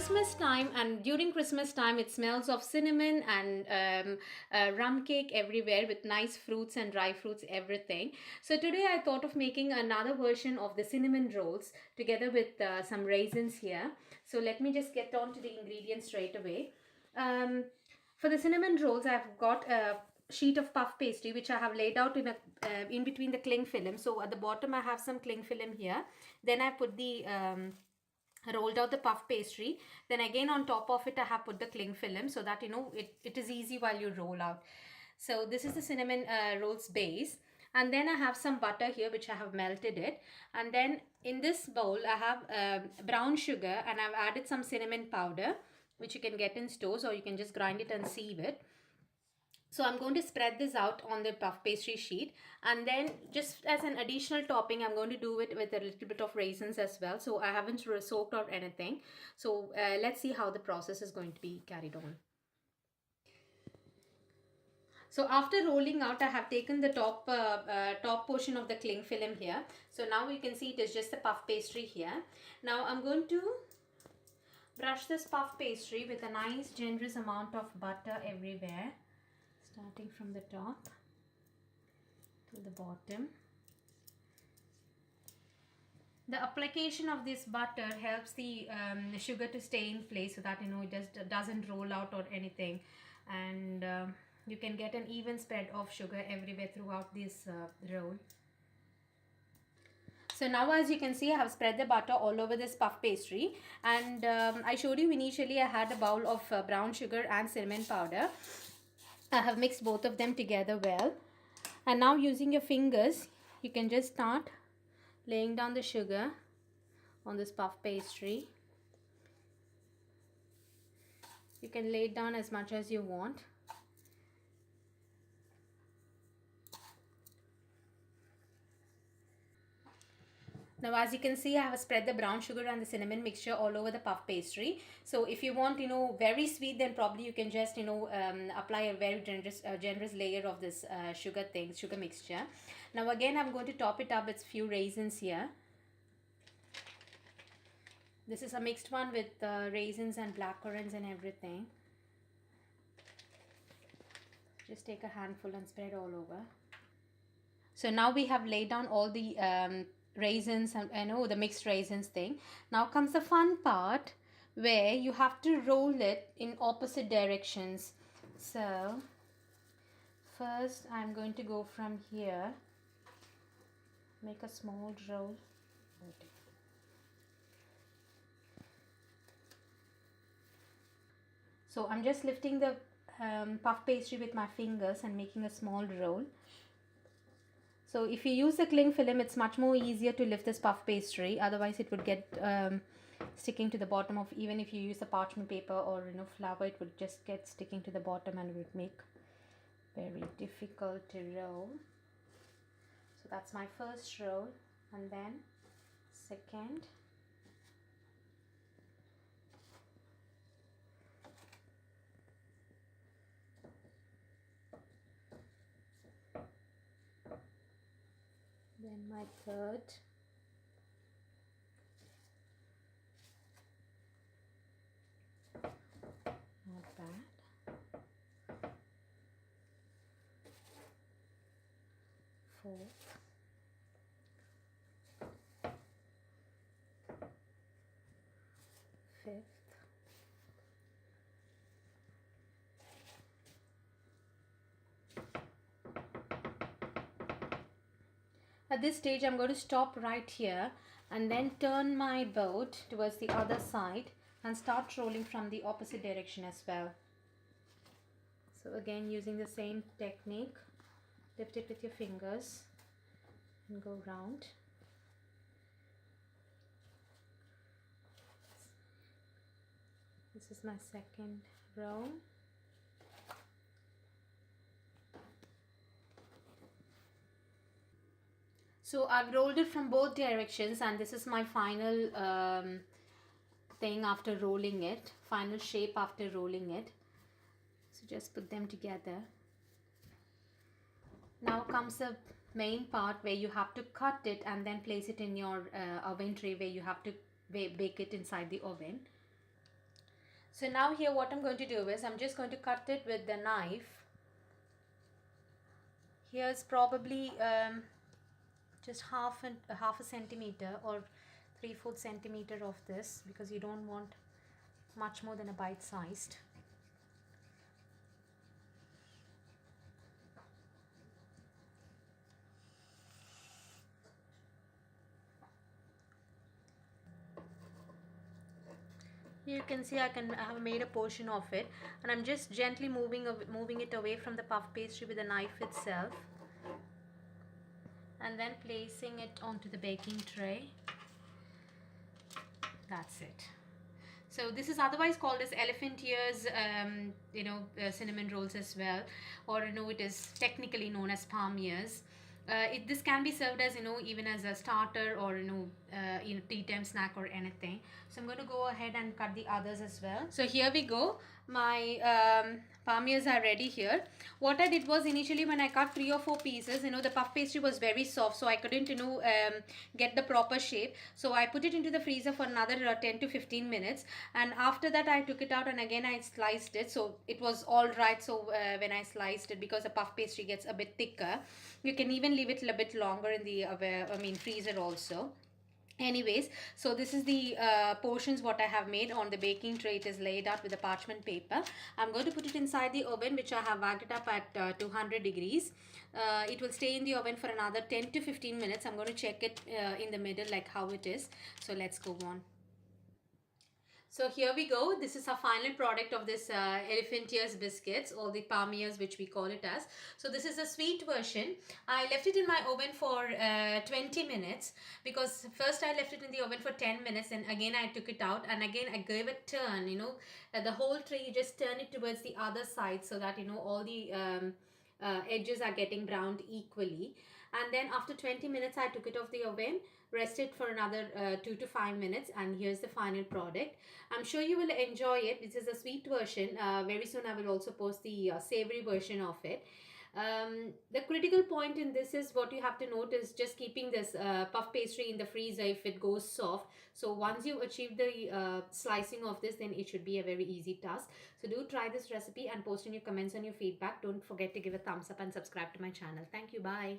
Christmas time, and during Christmas time, it smells of cinnamon and rum cake everywhere with nice fruits and dry fruits, everything. So today I thought of making another version of the cinnamon rolls together with some raisins here. So let me just get on to the ingredients straight away. Um, for the cinnamon rolls, I've got a sheet of puff pastry which I have laid out in between the cling film. So at the bottom I have some cling film here. Then I put the rolled out the puff pastry. Then again on top of it I have put the cling film so that it is easy while you roll out. So this is the cinnamon rolls base, and then I have some butter here which I have melted it, and then in this bowl I have brown sugar, and I've added some cinnamon powder which you can get in stores, or you can just grind it and sieve it. So I'm going to spread this out on the puff pastry sheet, and then just as an additional topping I'm going to do it with a little bit of raisins as well. So I haven't soaked or anything. So let's see how the process is going to be carried on. So after rolling out, I have taken the top portion of the cling film here. So now you can see it is just the puff pastry here. Now I'm going to brush this puff pastry with a nice generous amount of butter everywhere, starting from the top to the bottom. The application of this butter helps the sugar to stay in place so that it just doesn't roll out or anything, and you can get an even spread of sugar everywhere throughout this roll. So now as you can see, I have spread the butter all over this puff pastry, and I showed you initially I had a bowl of brown sugar and cinnamon powder. I have mixed both of them together well, and now using your fingers you can just start laying down the sugar on this puff pastry. You can lay it down as much as you want. Now as you can see, I have spread the brown sugar and the cinnamon mixture all over the puff pastry. So if you want very sweet, then probably you can just apply a very generous layer of this sugar mixture. Now again I'm going to top it up with few raisins here. This is a mixed one with raisins and blackcurrants and everything. Just take a handful and spread all over. So now we have laid down all the raisins and the mixed raisins thing. Now comes the fun part where you have to roll it in opposite directions. So first I'm going to go from here, make a small roll. So I'm just lifting the puff pastry with my fingers and making a small roll. So if you use the cling film, it's much more easier to lift this puff pastry. Otherwise it would get sticking to the bottom of, even if you use the parchment paper or flour, it would just get sticking to the bottom and it would make very difficult to roll. So that's my first roll, and then second. Then my third. Not bad. Fourth. Fifth. At this stage I'm going to stop right here and then turn my boat towards the other side and start rolling from the opposite direction as well. So again, using the same technique, lift it with your fingers and go round. This is my second roll. So I've rolled it from both directions, and this is my final thing after rolling it, final shape after rolling it. So just put them together. Now comes the main part where you have to cut it and then place it in your oven tray where you have to bake it inside the oven. So now here what I'm going to do is I'm just going to cut it with the knife. Here's probably just half a centimeter or 3/4 centimeter of this, because you don't want much more than a bite sized. You can see I have made a portion of it, and I'm just gently moving it away from the puff pastry with the knife itself, and then placing it onto the baking tray. That's it. So this is otherwise called as elephant ears, cinnamon rolls as well, or it is technically known as palmiers. This can be served as even as a starter, or tea time snack or anything. So I'm going to go ahead and cut the others as well. So here we go. My palmiers are ready here. What I did was, initially when I cut 3 or 4 pieces, the puff pastry was very soft, so I couldn't get the proper shape. So I put it into the freezer for another 10 to 15 minutes, and after that I took it out and again I sliced it, so it was all right. So when I sliced it, because the puff pastry gets a bit thicker, you can even leave it a bit longer in the freezer also. Anyways, so this is the portions what I have made on the baking tray. It is laid out with the parchment paper. I'm going to put it inside the oven, which I have backed it up at 200 degrees. It will stay in the oven for another 10 to 15 minutes. I'm going to check it in the middle, like how it is. So let's go on. So here we go. This is our final product of this elephant ears biscuits, or the palmiers, which we call it as. So this is a sweet version. I left it in my oven for 20 minutes, because first I left it in the oven for 10 minutes, and again I took it out, and again I gave it a turn. The whole tray, you just turn it towards the other side, so that all the edges are getting browned equally. And then after 20 minutes I took it off the oven, rested for another 2 to 5 minutes, and here's the final product. I'm sure you will enjoy it. This is a sweet version. Very soon I will also post the savory version of it. The critical point in this is, what you have to note is just keeping this puff pastry in the freezer if it goes soft. So once you achieve the slicing of this, then it should be a very easy task. So do try this recipe and post in your comments and your feedback. Don't forget to give a thumbs up and subscribe to my channel. Thank you. Bye.